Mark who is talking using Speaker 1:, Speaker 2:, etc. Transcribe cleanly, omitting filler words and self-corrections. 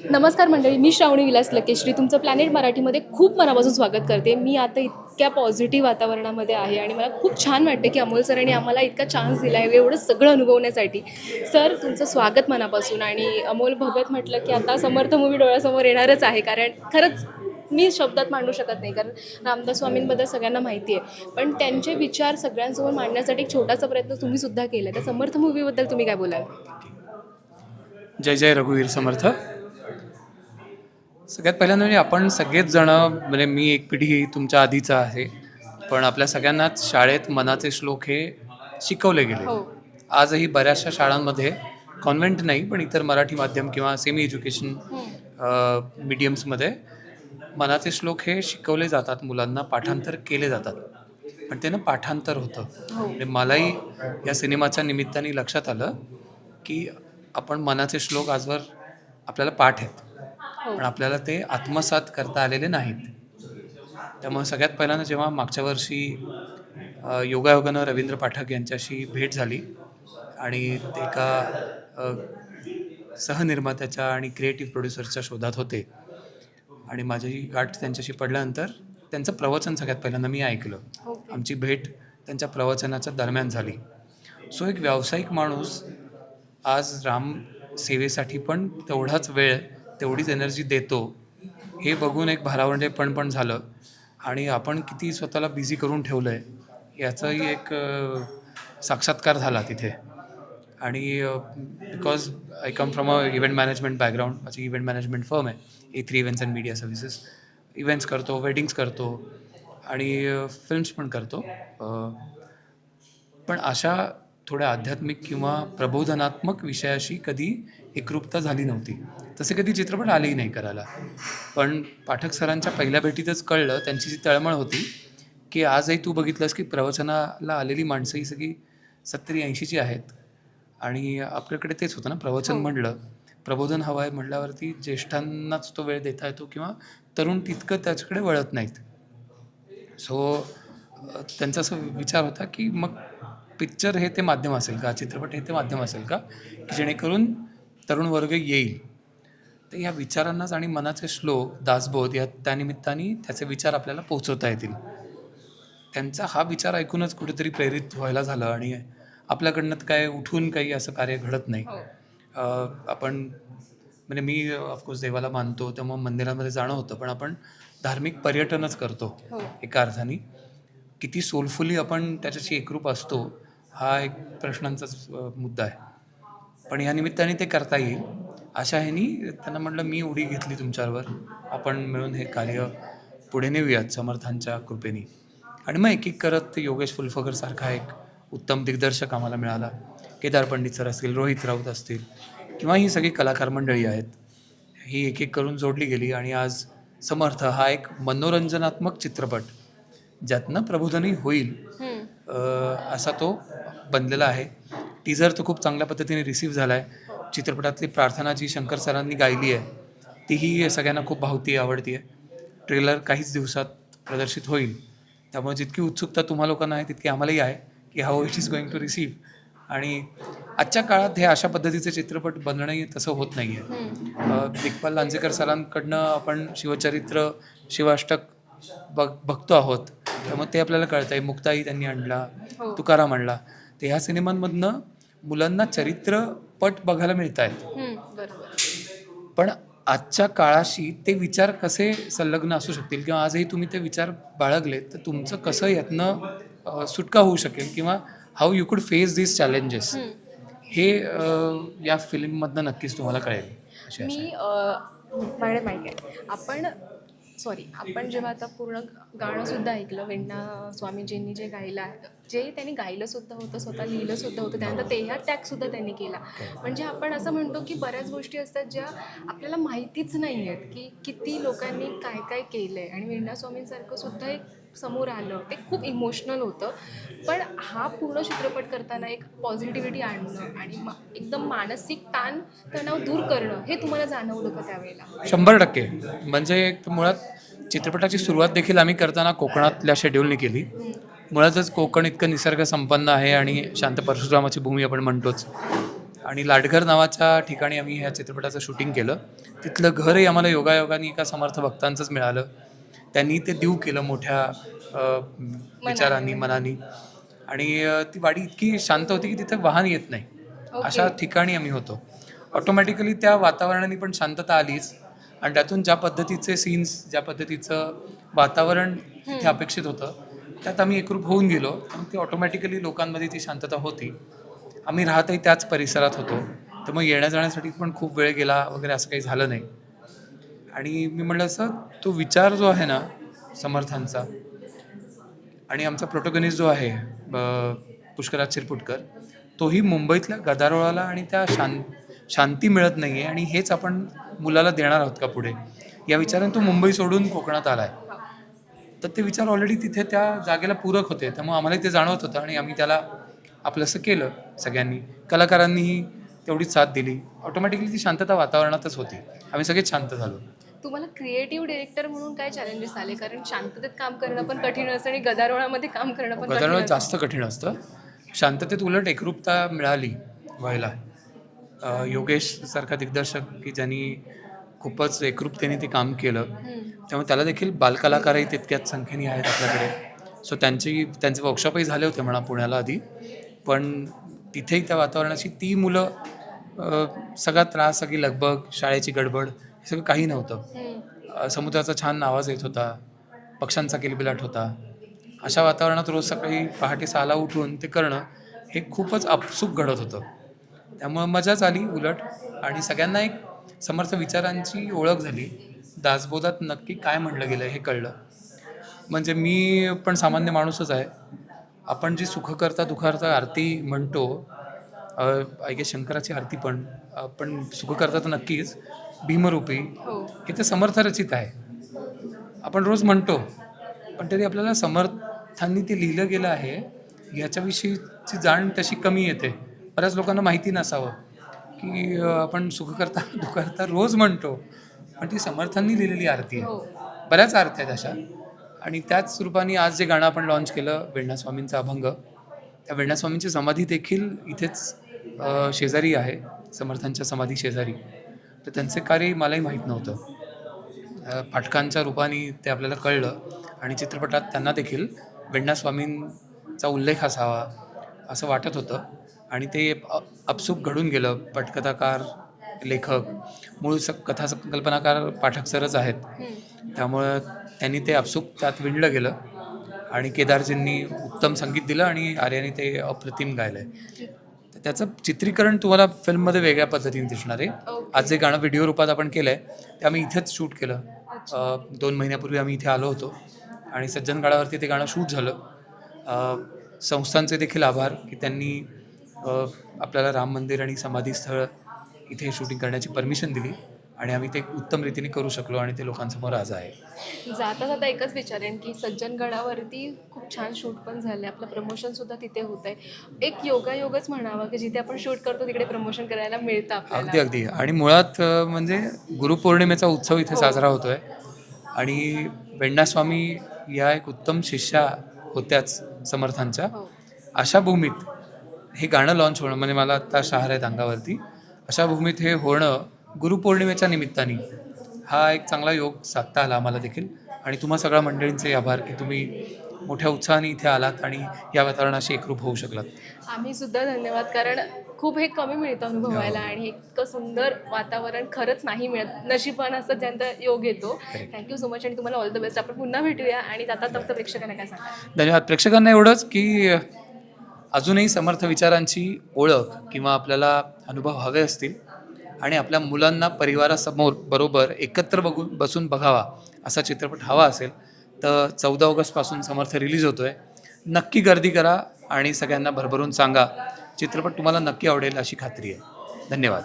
Speaker 1: नमस्कार मंडळी, मी श्रावणी विलास लकेश्री तुमचं प्लॅनेट मराठीमध्ये खूप मनापासून स्वागत करते. मी आता इतक्या पॉझिटिव्ह वातावरणामध्ये आहे आणि मला खूप छान वाटते की अमोल सरांनी आम्हाला इतका चान्स दिला आहे एवढं सगळं अनुभवण्यासाठी. सर तुमचं स्वागत मनापासून. आणि अमोल भगत म्हटलं की आता समर्थ मूवी डोळ्यासमोर येणारच आहे, कारण खरंच मी शब्दात मांडू शकत नाही, कारण रामदास स्वामींबद्दल सगळ्यांना माहिती आहे, पण त्यांचे विचार सगळ्यांसमोर मांडण्यासाठी एक छोटासा प्रयत्न तुम्ही सुद्धा केला. तर समर्थ मूवीबद्दल तुम्ही काय बोलाल?
Speaker 2: जय जय रघुवीर समर्थ. सगळ्यात पहिल्यांदा म्हणजे आपण सगळेच जण, म्हणजे मी एक पिढी तुमच्या आधीचा आहे, पण आपल्या सगळ्यांनाच शाळेत मनाचे श्लोक हे शिकवले गेले.
Speaker 1: हो.
Speaker 2: आजही बऱ्याचशा शाळांमध्ये, कॉन्व्हेंट नाही पण इतर मराठी माध्यम किंवा सेमी एज्युकेशन मीडियम्समध्ये मनाचे श्लोक हे शिकवले जातात, मुलांना पाठांतर केले जातात. पण ते ना पाठांतर होतं.
Speaker 1: हो.
Speaker 2: म्हणजे मलाही या सिनेमाच्या निमित्ताने लक्षात आलं की आपण मनाचे श्लोक आजवर आपल्याला पाठ आहेत,
Speaker 1: हो.
Speaker 2: पण आपल्याला ते आत्मसात करता आलेले नाहीत. त्यामुळे सगळ्यात पहिल्यांदा जेव्हा मागच्या वर्षी योगायोगानं रवींद्र पाठक यांच्याशी भेट झाली आणि ते एका अ, सहनिर्मात्याच्या आणि क्रिएटिव्ह प्रोड्युसरच्या शोधात होते आणि माझी गाठ त्यांच्याशी पडल्यानंतर त्यांचं प्रवचन सगळ्यात पहिल्यांदा मी ऐकलं.
Speaker 1: ओके.
Speaker 2: आमची भेट त्यांच्या प्रवचनाच्या दरम्यान झाली. सो एक व्यावसायिक माणूस आज राम सेवेसाठी पण तेवढाच वेळ, तेवढीच एनर्जी देतो, हे बघून एक भारावंडेपण पण झालं. आणि आपण किती स्वतःला बिझी करून ठेवलं आहे याचाही एक साक्षात्कार झाला तिथे. आणि because I come from a event management background. माझी इव्हेंट मॅनेजमेंट फर्म आहे, A3 events and media services. Events करतो, वेडिंग्स करतो आणि फिल्म्स पण करतो. पण अशा थोड्या आध्यात्मिक किंवा प्रबोधनात्मक विषयाशी कधी एकरूपता झाली नव्हती. तसे कधी चित्रपट आलेही नाही करायला. पण पाठक सरांच्या पहिल्या भेटीतच कळलं त्यांची जी तळमळ होती, की आजही तू बघितलंस की प्रवचनाला आलेली माणसं ही सगळी 70-80ची आहेत. आणि आपल्याकडे तेच होतं ना, प्रवचन
Speaker 1: हो.
Speaker 2: म्हणलं, प्रबोधन हवं आहे म्हटल्यावरती ज्येष्ठांनाच तो वेळ देता येतो किंवा तरुण तितकं त्याच्याकडे वळत नाहीत. सो त्यांचा असा विचार होता की मग पिक्चर हे ते माध्यम असेल का, चित्रपट हे ते माध्यम असेल का, की जेणेकरून तरुण वर्ग येईल. तर या विचारांनाच आणि मनाचे श्लोक, दासबोध या त्यानिमित्ताने त्याचे विचार आपल्याला पोहोचवता येतील. त्यांचा हा विचार ऐकूनच कुठेतरी प्रेरित व्हायला झालं. आणि आपल्याकडनं काय उठून काही असं कार्य घडत नाही.
Speaker 1: हो.
Speaker 2: आपण म्हणजे मी ऑफकोर्स देवाला मानतो, त्यामुळे मंदिरामध्ये जाणं होतं, पण आपण धार्मिक पर्यटनच करतो
Speaker 1: हो.
Speaker 2: एका अर्थाने. किती सोलफुली आपण त्याच्याशी एकरूप असतो हा एक प्रश्नांचाच मुद्दा आहे. पण या निमित्ताने ते करता येईल अशा ह्यानी त्यांना म्हटलं, मी उडी घेतली तुमच्यावर, आपण मिळून हे कार्य पुढे नेऊयात समर्थांच्या कृपेने. आणि मग एक एक करत योगेश फुलफगरसारखा एक उत्तम दिग्दर्शक आम्हाला मिळाला. केदार पंडित सर असतील, रोहित राऊत असतील किंवा ही सगळी कलाकार मंडळी आहेत, ही एक एक करून जोडली गेली. आणि आज समर्थ हा एक मनोरंजनात्मक चित्रपट ज्यातनं प्रबोधनही होईल
Speaker 1: हम्म.
Speaker 2: असा तो बनलेला आहे. टीझर तर खूप चांगल्या पद्धतीने रिसीव्ह झाला आहे. चित्रपटातली प्रार्थना जी शंकर सरांनी गायली आहे तीही सगळ्यांना खूप भावती, आवडती आहे. ट्रेलर काहीच दिवसात प्रदर्शित होईल. त्यामुळे जितकी उत्सुकता तुम्हा लोकांना आहे तितकी आम्हालाही आहे की how it is going to receive. आणि आजच्या काळात हे अशा पद्धतीचे चित्रपट बनणंही तसं होत नाही आहे. दिग्पाल लांजेकर सरांकडनं आपण शिवचरित्र, शिवाष्टक बघतो आहोत, त्यामुळे ते आपल्याला कळतं आहे. मुक्ताई त्यांनी आणला,
Speaker 1: हो.
Speaker 2: तुकाराम आणला. तर ह्या सिनेमांमधनं मुलांना चरित्रपट बघायला मिळत आहेत.
Speaker 1: बरोबर.
Speaker 2: पण आजच्या काळाशी ते विचार कसे संलग्न असू शकतील किंवा आजही तुम्ही ते विचार बाळगलेत तर तुमचं कसं यातनं सुटका होऊ शकेल किंवा हाऊ यू कुड फेस दिस चॅलेंजेस, हे या फिल्ममधनं नक्कीच तुम्हाला कळेल अशी आशा
Speaker 1: मी
Speaker 2: आहे.
Speaker 1: माझ्याकडे माहिती आहे. आपण जेव्हा आता पूर्ण गाणंसुद्धा ऐकलं, वेण्णा स्वामीजींनी जे गायलं आहे, जे त्यांनी गायलंसुद्धा होतं, स्वतः लिहिलंसुद्धा होतं, त्यानंतर तेहा टॅगसुद्धा त्यांनी केला. म्हणजे आपण असं म्हणतो की बऱ्याच गोष्टी असतात ज्या आपल्याला माहितीच नाही आहेत की किती लोकांनी काय काय केलं आहे. आणि वेण्णा स्वामींसारखं सुद्धा एक समोर आलं, ते खूप इमोशनल होतं. पण हा पूर्ण चित्रपट करताना एक पॉझिटिव्हिटी आणणं आणि एकदम मानसिक ताण तणाव दूर करणं, हे तुम्हाला जाणवलं का त्यावेळेला?
Speaker 2: 100%. म्हणजे मुळात चित्रपटाची सुरुवात देखील आम्ही करताना कोकणातल्या शेड्यूलने केली. मुळातच कोकण इतकं निसर्ग संपन्न आहे आणि शांत परशुरामाची भूमी आपण म्हणतोच. आणि लाडघर नावाच्या ठिकाणी आम्ही ह्या चित्रपटाचं शूटिंग केलं. तिथलं घरही आम्हाला योगायोगाने एका समर्थ भक्तांचंच मिळालं. त्यांनी ते देऊ केलं मोठ्या विचारांनी, मनानी. आणि ती वाडी इतकी शांत होती की तिथं वाहन येत नाही, अशा ठिकाणी आम्ही होतो. ऑटोमॅटिकली त्या वातावरणाने पण शांतता आलीच. आणि त्यातून ज्या पद्धतीचे सीन्स, ज्या पद्धतीचं वातावरण तिथे अपेक्षित होतं, त्यात आम्ही एकरूप होऊन गेलो. आणि ते ऑटोमॅटिकली लोकांमध्ये ती शांतता होती. आम्ही राहतही त्याच परिसरात होतो, तर मग येण्या जाण्यासाठी पण खूप वेळ गेला वगैरे, असं काही झालं नाही. आणि मी म्हटलं असं, तो विचार जो आहे ना समर्थांचा, आणि आमचा प्रोटोगनिस्ट जो आहे पुष्कराज शिरपुटकर, तोही मुंबईतल्या गदारोळाला आणि त्या शांती मिळत नाही आहे, आणि हेच आपण मुलाला देणार आहोत का पुढे, या विचाराने तो मुंबई सोडून कोकणात आला आहे. तर ते विचार ऑलरेडी तिथे त्या जागेला पूरक होते, त्यामुळे आम्हालाही ते जाणवत होतं. आणि आम्ही त्याला आपलंसं केलं सगळ्यांनी. कलाकारांनीही तेवढीच साथ दिली. ऑटोमॅटिकली ती शांतता वातावरणातच होती. आम्ही सगळेच शांत झालो.
Speaker 1: तुम्हाला क्रिएटिव्ह डिरेक्टर म्हणून काय चॅलेंजेस आले? कारण शांततेत काम करणं पण कठीण असतं आणि गदारोळामध्ये काम करणं पण कठीण
Speaker 2: गदारोळात
Speaker 1: असतं.
Speaker 2: जास्त कठीण असतं. शांततेत उलट एकरूपता मिळाली व्हायला. योगेश सारखा दिग्दर्शक की ज्यांनी खूपच एकरूपतेने ते काम केलं, त्यामुळे त्याला देखील बालकलाकारही तितक्याच संख्येने आहेत आपल्याकडे. सो त्यांचे वर्कशॉपही झाले होते म्हणा पुण्याला आधी. पण तिथेही त्या वातावरणाची ती मुलं, सगळा त्रास, सगळी लगबग, शाळेची गडबड, हे सगळं काही नव्हतं. समुद्राचा छान आवाज येत होता, पक्ष्यांचा किलबिलाट होता. अशा वातावरणात रोज सकाळी पहाटे 6ला उठून ते करणं, हे खूपच आपसूक घडत होतं. त्यामुळं मजाच आली उलट. आणि सगळ्यांना एक समर्थ विचारांची ओळख झाली. दासबोधात नक्की काय म्हटलं गेलं हे कळलं. म्हणजे मी पण सामान्य माणूसच आहे. आपण जी सुखकर्ता दुःखहर्ता आरती म्हणतो, आय गेस शंकराची आरती पण सुखकर्ता तर नक्कीच, भीमरूपी, हे तर समर्थ रचित आहे. आपण रोज म्हणतो, पण तरी आपल्याला समर्थांनी ते लिहिलं गेलं आहे ह्याच्याविषयीची जाण तशी कमी येते. बऱ्याच लोकांना माहिती नसावं की आपण सुखकर्ता दुःखहर्ता रोज म्हणतो, पण ती समर्थांनी लिहिलेली आरती आहे. बऱ्याच आरत्या आहेत अशा. आणि त्याच रूपाने आज जे गाणं आपण लॉन्च केलं, वेण्णास्वामींचा अभंग, त्या वेण्णास्वामींची समाधी देखील इथेच शेजारी आहे, समर्थांच्या समाधी शेजारी. तर त्यांचे कार्य मलाही माहीत नव्हतं. पाठकांच्या रूपाने ते आपल्याला कळलं. आणि चित्रपटात त्यांना देखील वेण्णास्वामींचा उल्लेख असावा असं वाटत होतं. आणि ते आपसूक घडून गेलं. पटकथाकार, लेखक, मूळ कथासंकल्पनाकार पाठक सरच आहेत. त्यामुळं त्यांनी ते आपसूक त्यात विणलं गेलं. आणि केदारजींनी उत्तम संगीत दिलं आणि आर्याने ते अप्रतिम गायलं आहे. तर त्याचं चित्रीकरण तुम्हाला फिल्ममध्ये वेगळ्या पद्धतीने दिसणार आहे. आज जे गाणं व्हिडिओ रूपात आपण केलं आहे ते आम्ही इथेच शूट केलं. 2 महिन्यापूर्वी आम्ही इथे आलो होतो आणि सज्जनगडावरती ते गाणं शूट झालं. संस्थांचे देखील आभार की त्यांनी आपल्याला राम मंदिर आणि समाधीस्थळ इथे शूटिंग करण्याची परमिशन दिली. आणि आम्ही ते उत्तम रीतीने करू शकलो आणि ते लोकांसमोर आज आहे.
Speaker 1: जाता जाता एकच विचारेन की सज्जनगडावरती खूप छान शूट पण झालं, आपलं प्रमोशनसुद्धा तिथे होतं आहे. एक योगायोगच म्हणावं की जिथे आपण शूट करतो तिकडे प्रमोशन करायला मिळतं आपल्याला.
Speaker 2: अगदी. आणि मुळात म्हणजे गुरुपौर्णिमेचा उत्सव इथे साजरा होतो आहे. आणि वेण्णास्वामी या एक उत्तम शिष्या होत्याच समर्थांच्या. अशा भूमीत हे गाणं लॉन्च होणं, म्हणजे मला आत्ता शहार आहेत अंगावरती, अशा भूमीत हे होणं गुरुपौर्णिमेच्या निमित्ताने, हा एक चांगला योग साधता आला आम्हाला देखील. आणि तुम्हा सगळ्या मंडळींचे आभार की तुम्ही मोठ्या उत्साहाने इथे आलात आणि या वातावरणाशी एकरूप होऊ शकलात.
Speaker 1: आम्ही सुद्धा धन्यवाद, कारण खूप हे कमी मिळतं अनुभवायला. आणि इतकं सुंदर वातावरण खरंच नाही मिळत. नशीबवान असतं ज्यांचा योग येतो. थँक्यू सो मच आणि तुम्हाला ऑल द बेस्ट. आपण पुन्हा भेटूया. आणि जाता फक्त प्रेक्षकांना काय सांगा?
Speaker 2: धन्यवाद. प्रेक्षकांना एवढंच की अजूनही समर्थ विचारांची ओळख किंवा आपल्याला अनुभव हवे असतील आणि आपल्या मुलांना परिवारासमोर बरोबर एकत्र बसून बघावा असा चित्रपट हवा असेल तर 14 ऑगस्टपासून समर्थ रिलीज होतो आहे. नक्की गर्दी करा आणि सगळ्यांना भरभरून सांगा. चित्रपट तुम्हाला नक्की आवडेल अशी खात्री आहे. धन्यवाद.